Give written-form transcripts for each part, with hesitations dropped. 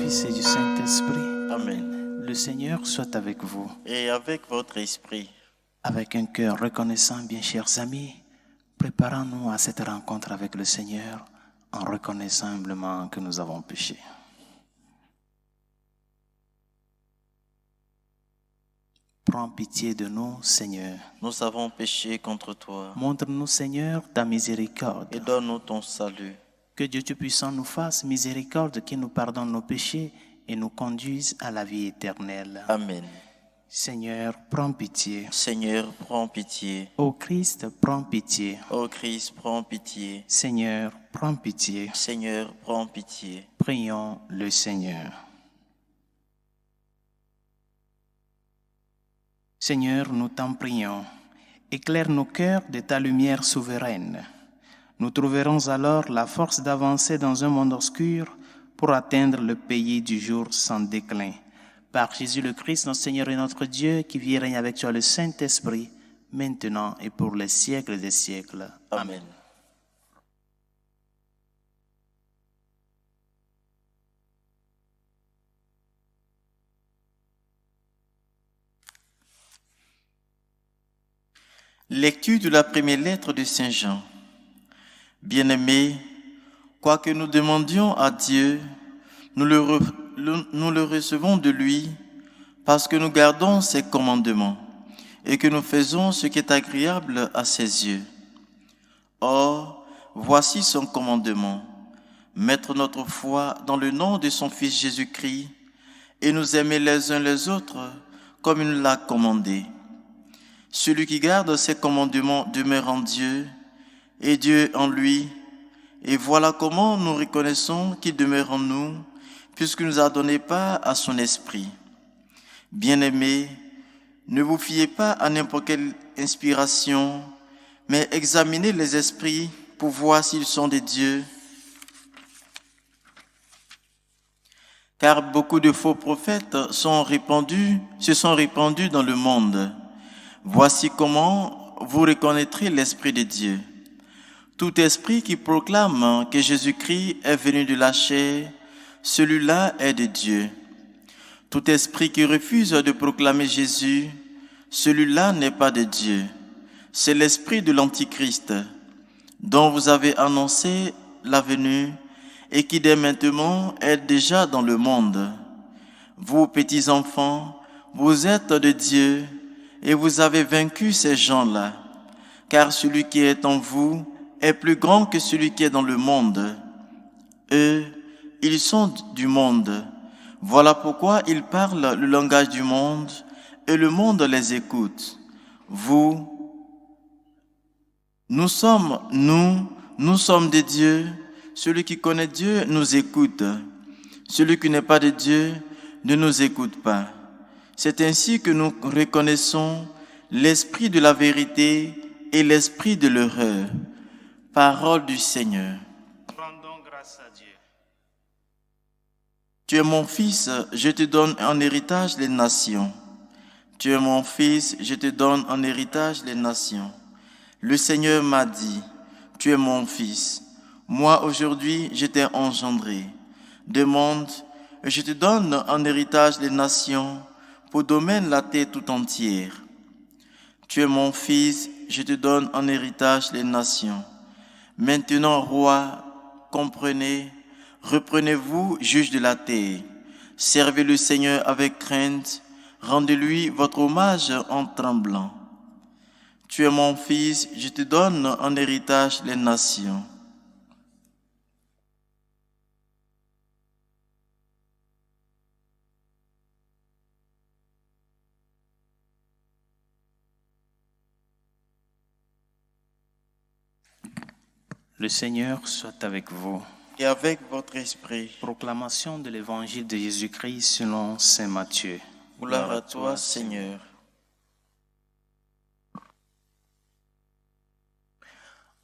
Fils et du Saint-Esprit. Amen. Le Seigneur soit avec vous. Et avec votre esprit. Avec un cœur reconnaissant, bien chers amis, préparons-nous à cette rencontre avec le Seigneur en reconnaissant humblement que nous avons péché. Prends pitié de nous, Seigneur. Nous avons péché contre toi. Montre-nous, Seigneur, ta miséricorde. Et donne-nous ton salut. Que Dieu Tout-Puissant nous fasse miséricorde, qu'il nous pardonne nos péchés et nous conduise à la vie éternelle. Amen. Seigneur, prends pitié. Seigneur, prends pitié. Ô Christ, prends pitié. Ô Christ, prends pitié. Seigneur, prends pitié. Seigneur, prends pitié. Prions le Seigneur. Seigneur, nous t'en prions. Éclaire nos cœurs de ta lumière souveraine. Nous trouverons alors la force d'avancer dans un monde obscur pour atteindre le pays du jour sans déclin. Par Jésus le Christ, notre Seigneur et notre Dieu, qui vit et règne avec toi le Saint-Esprit, maintenant et pour les siècles des siècles. Amen. Lecture de la première lettre de Saint Jean. Bien-aimés, quoique nous demandions à Dieu, nous le recevons de lui parce que nous gardons ses commandements et que nous faisons ce qui est agréable à ses yeux. Or, voici son commandement, mettre notre foi dans le nom de son Fils Jésus-Christ et nous aimer les uns les autres comme il nous l'a commandé. Celui qui garde ses commandements demeure en Dieu et Dieu en lui. Et voilà comment nous reconnaissons qu'il demeure en nous, puisqu'il nous a donné part à son esprit. Bien-aimés, ne vous fiez pas à n'importe quelle inspiration, mais examinez les esprits pour voir s'ils sont de Dieu. Car beaucoup de faux prophètes se sont répandus dans le monde. Voici comment vous reconnaîtrez l'Esprit de Dieu. Tout esprit qui proclame que Jésus-Christ est venu de la chair, celui-là est de Dieu. Tout esprit qui refuse de proclamer Jésus, celui-là n'est pas de Dieu. C'est l'esprit de l'Antichrist, dont vous avez annoncé la venue et qui dès maintenant est déjà dans le monde. Vous, petits enfants, vous êtes de Dieu et vous avez vaincu ces gens-là, car celui qui est en vous est plus grand que celui qui est dans le monde. Eux, ils sont du monde. Voilà pourquoi ils parlent le langage du monde et le monde les écoute. Nous sommes de Dieu. Celui qui connaît Dieu nous écoute. Celui qui n'est pas de Dieu ne nous écoute pas. C'est ainsi que nous reconnaissons l'esprit de la vérité et l'esprit de l'erreur. Parole du Seigneur. Rendons grâce à Dieu. Tu es mon fils, je te donne en héritage les nations. Tu es mon fils, je te donne en héritage les nations. Le Seigneur m'a dit, tu es mon fils. Moi aujourd'hui, je t'ai engendré. Demande, et je te donne en héritage les nations, pour dominer la terre tout entière. Tu es mon fils, je te donne en héritage les nations. Maintenant, roi, comprenez, reprenez-vous, juge de la terre. Servez le Seigneur avec crainte, rendez-lui votre hommage en tremblant. Tu es mon fils, je te donne en héritage les nations. Le Seigneur soit avec vous. Et avec votre esprit. Proclamation de l'Évangile de Jésus-Christ selon saint Matthieu. Gloire à toi, Seigneur.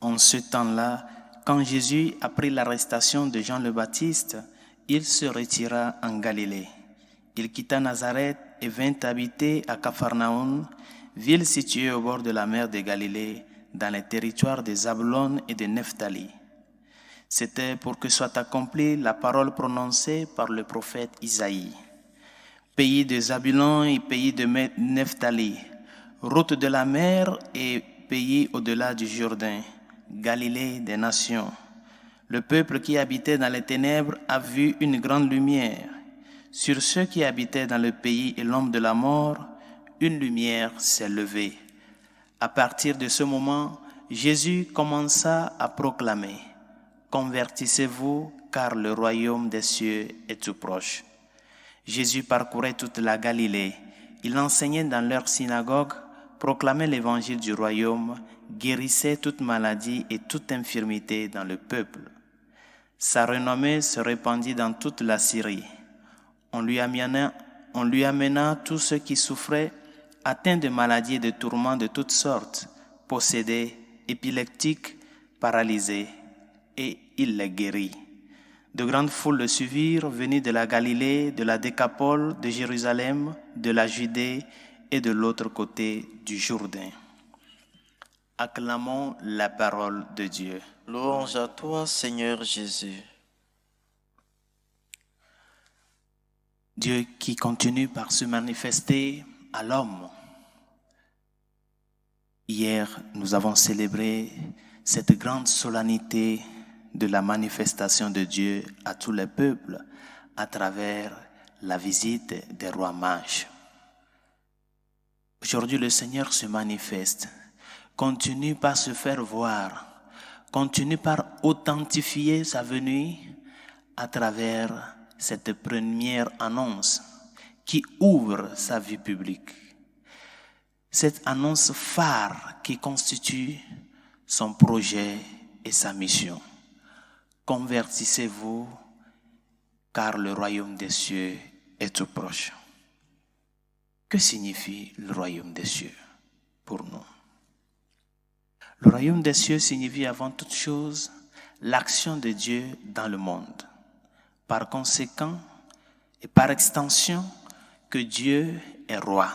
En ce temps-là, quand Jésus apprit l'arrestation de Jean le Baptiste, il se retira en Galilée. Il quitta Nazareth et vint habiter à Capharnaüm, ville située au bord de la mer de Galilée, dans les territoires de Zabulon et de Nephtali. C'était pour que soit accomplie la parole prononcée par le prophète Isaïe. Pays de Zabulon et pays de Nephtali, route de la mer et pays au-delà du Jourdain, Galilée des nations. Le peuple qui habitait dans les ténèbres a vu une grande lumière. Sur ceux qui habitaient dans le pays et l'ombre de la mort, une lumière s'est levée. À partir de ce moment, Jésus commença à proclamer « Convertissez-vous, car le royaume des cieux est tout proche ». Jésus parcourait toute la Galilée. Il enseignait dans leur synagogue, proclamait l'évangile du royaume, guérissait toute maladie et toute infirmité dans le peuple. Sa renommée se répandit dans toute la Syrie. On lui amena tous ceux qui souffraient, atteints de maladies et de tourments de toutes sortes, possédés, épileptiques, paralysés, et il les guérit. De grandes foules le suivirent, venues de la Galilée, de la Décapole, de Jérusalem, de la Judée et de l'autre côté du Jourdain. Acclamons la parole de Dieu. Louange à toi, Seigneur Jésus. Dieu qui continue par se manifester à l'homme. Hier, nous avons célébré cette grande solennité de la manifestation de Dieu à tous les peuples à travers la visite des rois mages. Aujourd'hui, le Seigneur se manifeste, continue par se faire voir, continue par authentifier sa venue à travers cette première annonce qui ouvre sa vie publique. Cette annonce phare qui constitue son projet et sa mission. Convertissez-vous, car le royaume des cieux est tout proche. Que signifie le royaume des cieux pour nous? Le royaume des cieux signifie avant toute chose l'action de Dieu dans le monde. Par conséquent, et par extension, que Dieu est roi.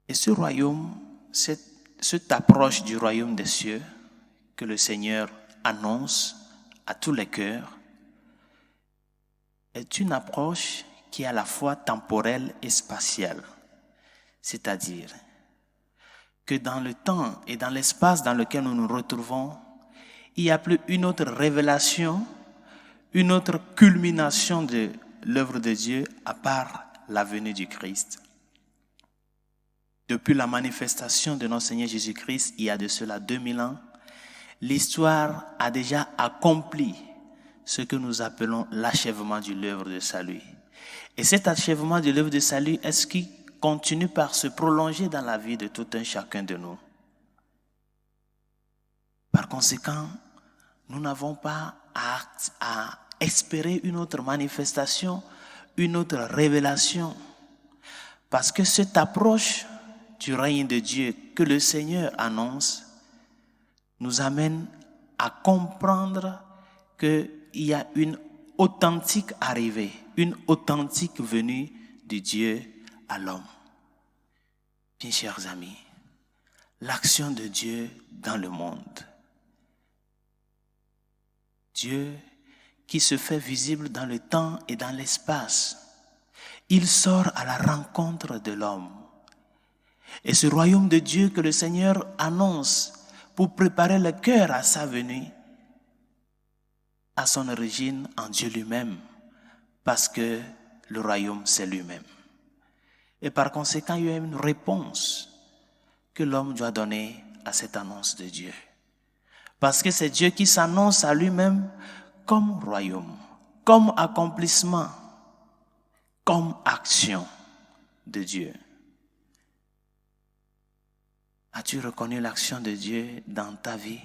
Et ce royaume, cette approche du royaume des cieux que le Seigneur annonce à tous les cœurs, est une approche qui est à la fois temporelle et spatiale. C'est-à-dire que dans le temps et dans l'espace dans lequel nous nous retrouvons, il n'y a plus une autre révélation, une autre culmination de l'œuvre de Dieu à part la venue du Christ. Depuis la manifestation de notre Seigneur Jésus-Christ, il y a de cela 2000 ans, l'histoire a déjà accompli ce que nous appelons l'achèvement de l'œuvre de salut. Et cet achèvement de l'œuvre de salut est ce qui continue par se prolonger dans la vie de tout un chacun de nous. Par conséquent, nous n'avons pas à espérer une autre manifestation, une autre révélation. Parce que cette approche du règne de Dieu que le Seigneur annonce nous amène à comprendre qu'il y a une authentique arrivée, une authentique venue de Dieu à l'homme. Bien chers amis, l'action de Dieu dans le monde. Dieu qui se fait visible dans le temps et dans l'espace. Il sort à la rencontre de l'homme. Et ce royaume de Dieu que le Seigneur annonce pour préparer le cœur à sa venue, à son origine en Dieu lui-même, parce que le royaume c'est lui-même. Et par conséquent, il y a une réponse que l'homme doit donner à cette annonce de Dieu. Parce que c'est Dieu qui s'annonce à lui-même comme royaume, comme accomplissement, comme action de Dieu. As-tu reconnu l'action de Dieu dans ta vie?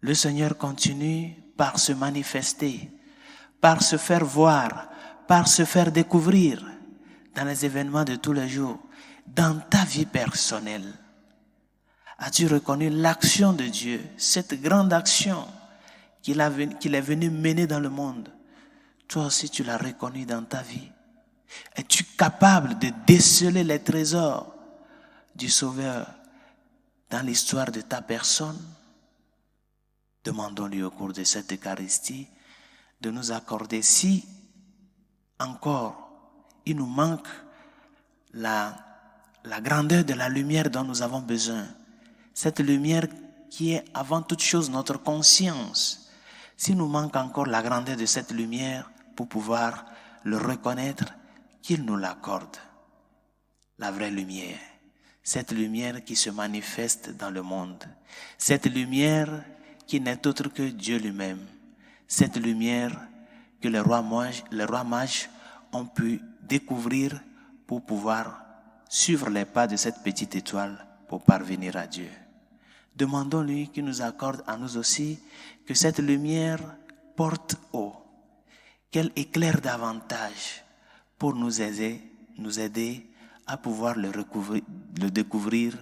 Le Seigneur continue par se manifester, par se faire voir, par se faire découvrir dans les événements de tous les jours, dans ta vie personnelle. As-tu reconnu l'action de Dieu, cette grande action qu'il est venu mener dans le monde? Toi aussi, tu l'as reconnu dans ta vie. Es-tu capable de déceler les trésors du Sauveur dans l'histoire de ta personne? Demandons-lui au cours de cette Eucharistie de nous accorder, si encore il nous manque la grandeur de la lumière dont nous avons besoin, cette lumière qui est avant toute chose notre conscience. S'il nous manque encore la grandeur de cette lumière pour pouvoir le reconnaître, qu'il nous l'accorde. La vraie lumière, cette lumière qui se manifeste dans le monde, cette lumière qui n'est autre que Dieu lui-même, cette lumière que les rois mages ont pu découvrir pour pouvoir suivre les pas de cette petite étoile pour parvenir à Dieu. Demandons-lui qu'il nous accorde à nous aussi que cette lumière porte haut, qu'elle éclaire davantage pour nous aider à pouvoir le découvrir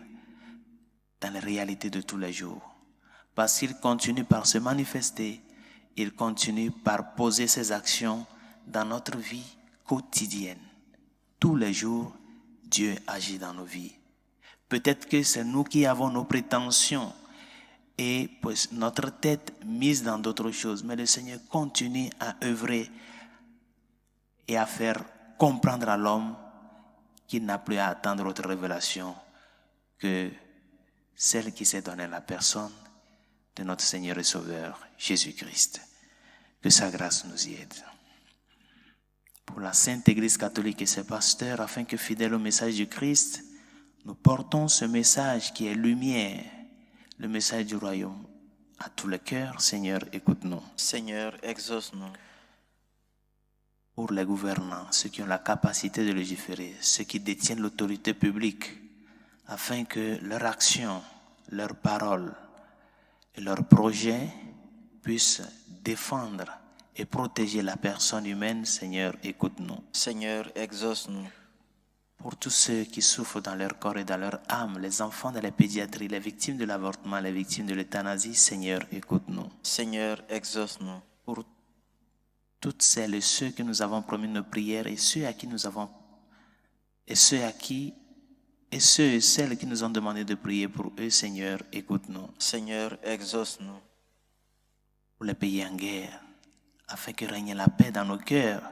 dans les réalités de tous les jours. Parce qu'il continue par se manifester, il continue par poser ses actions dans notre vie quotidienne. Tous les jours, Dieu agit dans nos vies. Peut-être que c'est nous qui avons nos prétentions et pues notre tête mise dans d'autres choses, mais le Seigneur continue à œuvrer et à faire comprendre à l'homme qu'il n'a plus à attendre autre révélation que celle qui s'est donnée à la personne de notre Seigneur et Sauveur, Jésus-Christ. Que sa grâce nous y aide. Pour la Sainte Église catholique et ses pasteurs, afin que, fidèles au message du Christ, nous portons ce message qui est lumière, le message du royaume, à tous les cœurs. Seigneur, écoute-nous. Seigneur, exauce-nous. Pour les gouvernants, ceux qui ont la capacité de légiférer, ceux qui détiennent l'autorité publique, afin que leur action, leurs paroles et leurs projets puissent défendre et protéger la personne humaine. Seigneur, écoute-nous. Seigneur, exauce-nous. Pour tous ceux qui souffrent dans leur corps et dans leur âme, les enfants de la pédiatrie, les victimes de l'avortement, les victimes de l'euthanasie, Seigneur, écoute-nous. Seigneur, exauce-nous. Pour toutes celles et ceux que nous avons promis nos prières et ceux et celles qui nous ont demandé de prier pour eux, Seigneur, écoute-nous. Seigneur, exauce-nous. Pour les pays en guerre, afin que règne la paix dans nos cœurs,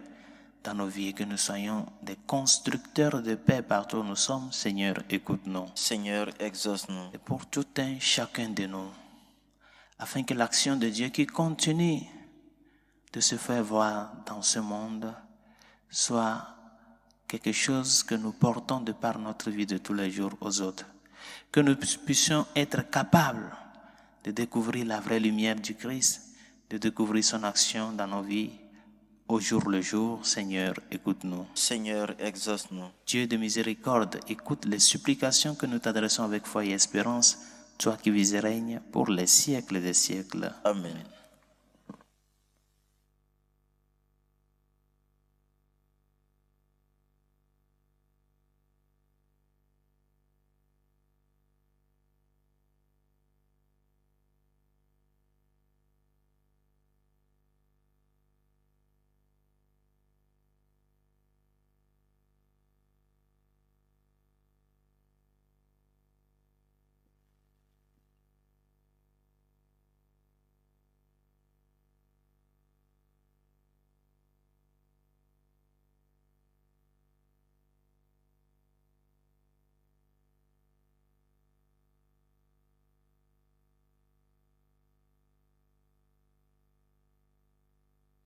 dans nos vies, et que nous soyons des constructeurs de paix partout où nous sommes, Seigneur, écoute-nous. Seigneur, exauce-nous. Et pour tout un chacun de nous, afin que l'action de Dieu qui continue de se faire voir dans ce monde soit quelque chose que nous portons de par notre vie de tous les jours aux autres. Que nous puissions être capables de découvrir la vraie lumière du Christ, de découvrir son action dans nos vies au jour le jour. Seigneur, écoute-nous. Seigneur, exauce-nous. Dieu de miséricorde, écoute les supplications que nous t'adressons avec foi et espérance, toi qui vis et règnes pour les siècles des siècles. Amen.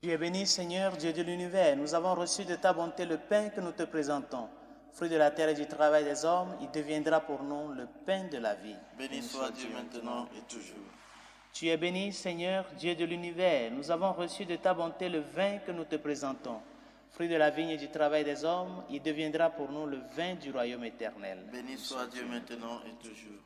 Tu es béni, Seigneur, Dieu de l'univers. Nous avons reçu de ta bonté le pain que nous te présentons. Fruit de la terre et du travail des hommes, il deviendra pour nous le pain de la vie. Béni soit Dieu maintenant et toujours. Tu es béni, Seigneur, Dieu de l'univers. Nous avons reçu de ta bonté le vin que nous te présentons. Fruit de la vigne et du travail des hommes, il deviendra pour nous le vin du royaume éternel. Béni soit Dieu maintenant et toujours.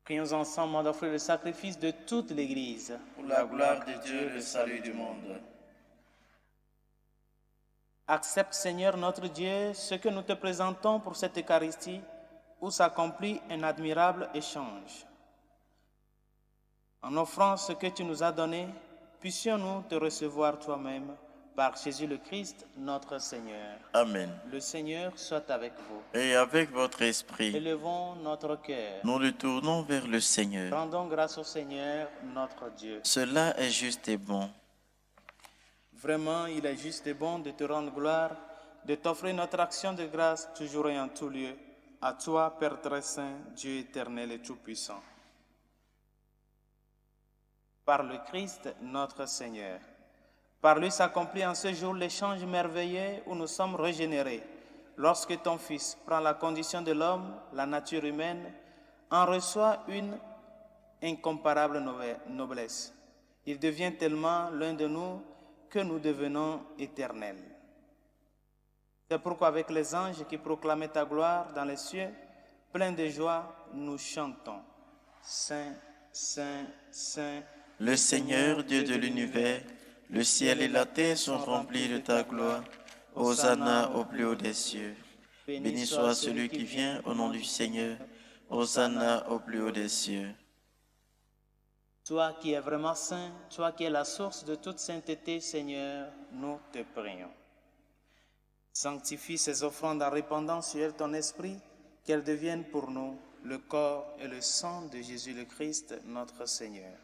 Prions ensemble d'offrir le sacrifice de toute l'Église. Pour la gloire de Dieu, le salut du monde. Accepte, Seigneur notre Dieu, ce que nous te présentons pour cette Eucharistie, où s'accomplit un admirable échange. En offrant ce que tu nous as donné, puissions-nous te recevoir toi-même Par Jésus le Christ, notre Seigneur. Amen. Le Seigneur soit avec vous. Et avec votre esprit, Élevons notre cœur. nous le tournons vers le Seigneur. Rendons grâce au Seigneur, notre Dieu. Cela est juste et bon. Vraiment, il est juste et bon de te rendre gloire, de t'offrir notre action de grâce toujours et en tout lieu. À toi, Père très saint, Dieu éternel et tout-puissant. Par le Christ, notre Seigneur. Par lui s'accomplit en ce jour l'échange merveilleux où nous sommes régénérés. Lorsque ton Fils prend la condition de l'homme, la nature humaine, en reçoit une incomparable noblesse. Il devient tellement l'un de nous que nous devenons éternels. C'est pourquoi avec les anges qui proclamaient ta gloire dans les cieux, pleins de joie, nous chantons. Saint, Saint, Saint, Le Seigneur, Dieu de l'univers, le ciel et la terre sont remplis de ta gloire. Hosanna au plus haut des cieux. Béni soit celui qui vient au nom du Seigneur. Hosanna au plus haut des cieux. Toi qui es vraiment saint, toi qui es la source de toute sainteté, Seigneur, nous te prions. Sanctifie ces offrandes en répandant sur elles ton esprit, qu'elles deviennent pour nous le corps et le sang de Jésus le Christ, notre Seigneur.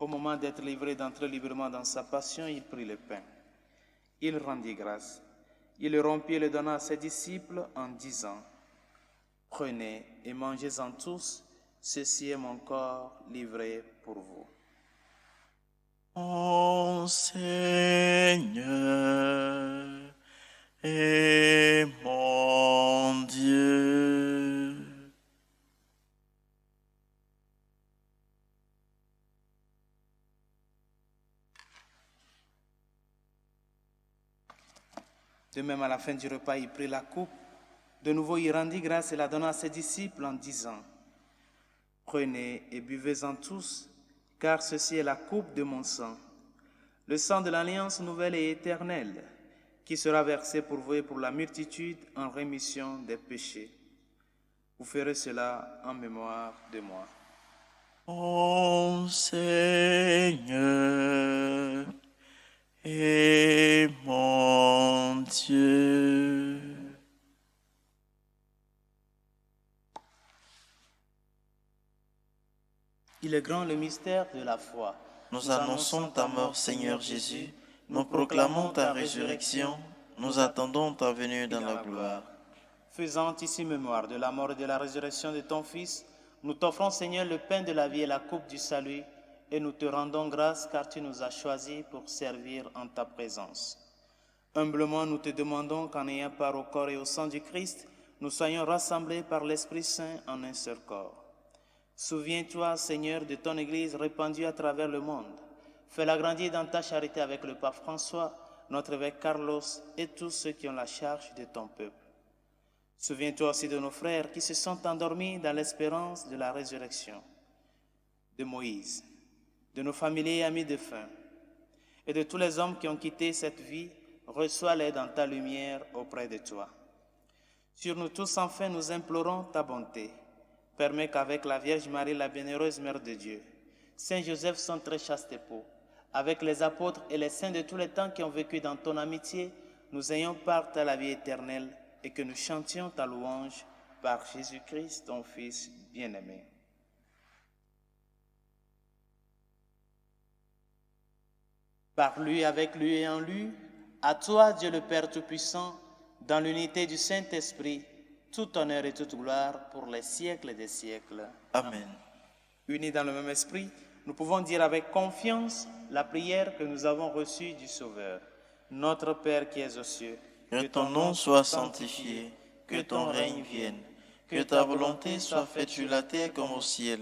Au moment d'être livré d'entrer librement dans sa passion, il prit le pain. Il rendit grâce. Il le rompit et le donna à ses disciples en disant, « Prenez et mangez-en tous, ceci est mon corps livré pour vous. » Mon Seigneur et mon Dieu. De même, à la fin du repas, il prit la coupe. De nouveau, il rendit grâce et la donna à ses disciples en disant, « Prenez et buvez-en tous, car ceci est la coupe de mon sang, le sang de l'alliance nouvelle et éternelle, qui sera versé pour vous et pour la multitude en rémission des péchés. Vous ferez cela en mémoire de moi. » Mon Seigneur et mon Dieu. Il est grand le mystère de la foi. Nous annonçons ta mort, Seigneur Jésus. Nous proclamons ta résurrection. Nous attendons ta venue dans la gloire. Faisant ici mémoire de la mort et de la résurrection de ton Fils, nous t'offrons, Seigneur, le pain de la vie et la coupe du salut, et nous te rendons grâce car tu nous as choisis pour servir en ta présence. Humblement, nous te demandons qu'en ayant part au corps et au sang du Christ, nous soyons rassemblés par l'Esprit Saint en un seul corps. Souviens-toi, Seigneur, de ton Église répandue à travers le monde. Fais-la grandir dans ta charité avec le pape François, notre évêque Carlos et tous ceux qui ont la charge de ton peuple. Souviens-toi aussi de nos frères qui se sont endormis dans l'espérance de la résurrection, de Moïse, de nos familiers et amis défunts, et de tous les hommes qui ont quitté cette vie. Reçois-les dans ta lumière auprès de toi. Sur nous tous, enfin, nous implorons ta bonté. Permets qu'avec la Vierge Marie, la bienheureuse Mère de Dieu, Saint Joseph, son très chaste époux, avec les apôtres et les saints de tous les temps qui ont vécu dans ton amitié, nous ayons part à la vie éternelle et que nous chantions ta louange par Jésus-Christ, ton Fils bien-aimé. Par lui, avec lui et en lui, à toi, Dieu le Père Tout-Puissant, dans l'unité du Saint-Esprit, tout honneur et toute gloire pour les siècles des siècles. Amen. Unis dans le même esprit, nous pouvons dire avec confiance la prière que nous avons reçue du Sauveur. Notre Père qui es aux cieux, que ton nom soit sanctifié, que ton règne vienne, que ta volonté soit faite sur la terre comme au ciel.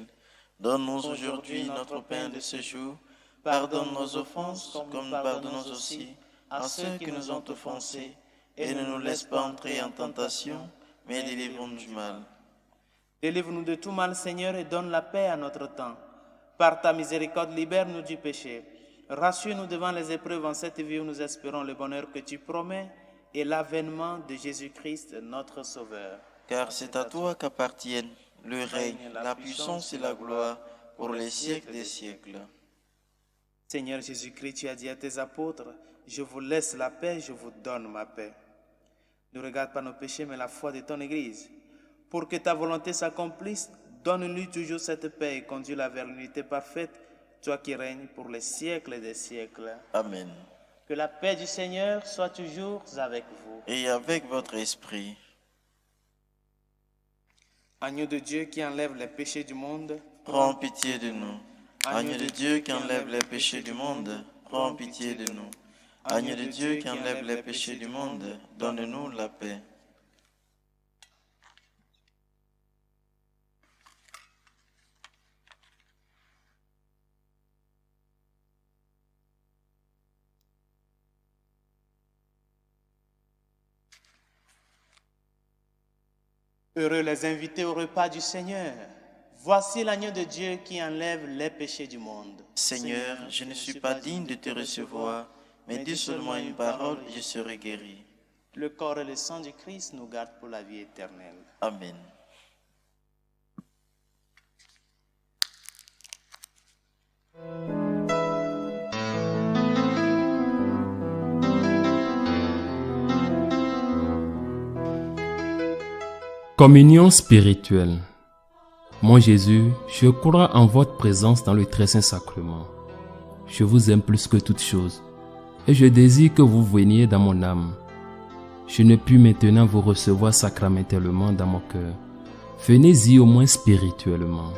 Donne-nous aujourd'hui notre pain de ce jour. Pardonne nos offenses comme nous pardonnons aussi à ceux qui nous ont offensés. Et ne nous laisse pas entrer en tentation, mais délivre-nous du mal. Délivre-nous de tout mal, Seigneur, et donne la paix à notre temps. Par ta miséricorde, libère-nous du péché. Rassure-nous devant les épreuves en cette vie où nous espérons le bonheur que tu promets et l'avènement de Jésus-Christ, notre Sauveur. Car c'est à toi qu'appartiennent le règne, la puissance et la gloire pour les siècles des siècles. Seigneur Jésus-Christ, tu as dit à tes apôtres, je vous laisse la paix, je vous donne ma paix. Ne regarde pas nos péchés, mais la foi de ton Église. Pour que ta volonté s'accomplisse, donne-lui toujours cette paix et conduis-la vers l'unité parfaite, toi qui règnes pour les siècles des siècles. Amen. Que la paix du Seigneur soit toujours avec vous. Et avec votre esprit. Agneau de Dieu qui enlève les péchés du monde, Prends pitié de nous. Agneau de Dieu qui enlève les péchés du monde, prends pitié de nous. Agneau de Dieu qui enlève les péchés du monde, donne-nous la paix. Heureux les invités au repas du Seigneur. Voici l'agneau de Dieu qui enlève les péchés du monde. Seigneur, je ne suis pas digne de te recevoir, mais dis seulement une parole et je serai guéri. Le corps et le sang du Christ nous gardent pour la vie éternelle. Amen. Communion spirituelle. Mon Jésus, je crois en votre présence dans le très saint sacrement. Je vous aime plus que toute chose et je désire que vous veniez dans mon âme. Je ne puis maintenant vous recevoir sacramentellement dans mon cœur. Venez-y au moins spirituellement.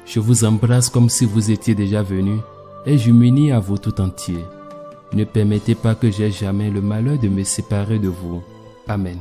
Je vous embrasse comme si vous étiez déjà venu et je m'unis à vous tout entier. Ne permettez pas que j'aie jamais le malheur de me séparer de vous. Amen.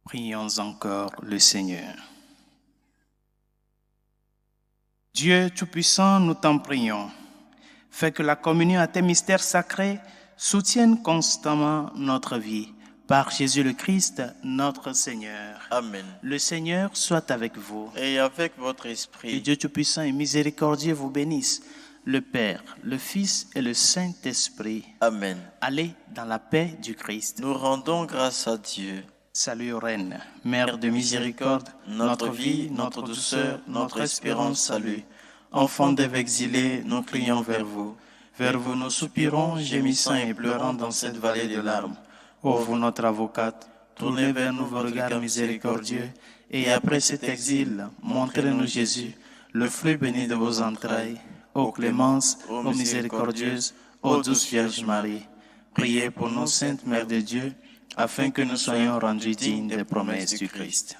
Prions encore le Seigneur. Dieu Tout-Puissant, nous t'en prions. Fais que la communion à tes mystères sacrés soutienne constamment notre vie. Par Jésus le Christ, notre Seigneur. Amen. Le Seigneur soit avec vous. Et avec votre Que esprit. Dieu Tout-Puissant et miséricordieux vous bénisse, le Père, le Fils et le Saint-Esprit. Amen. Allez dans la paix du Christ. Nous rendons grâce à Dieu. Salut aux reines, Mère de miséricorde, notre vie, notre douceur, notre espérance, salut. Enfants d'Ève exilés, nous crions vers vous. Vers vous nous soupirons, gémissant et pleurant dans cette vallée de larmes. Ô vous notre avocate, tournez vers nous vos regards miséricordieux, et après cet exil, montrez-nous Jésus, le fruit béni de vos entrailles. Ô clémence, ô miséricordieuse, ô douce Vierge Marie, priez pour nous, Sainte Mère de Dieu, afin que nous soyons rendus dignes des promesses du Christ.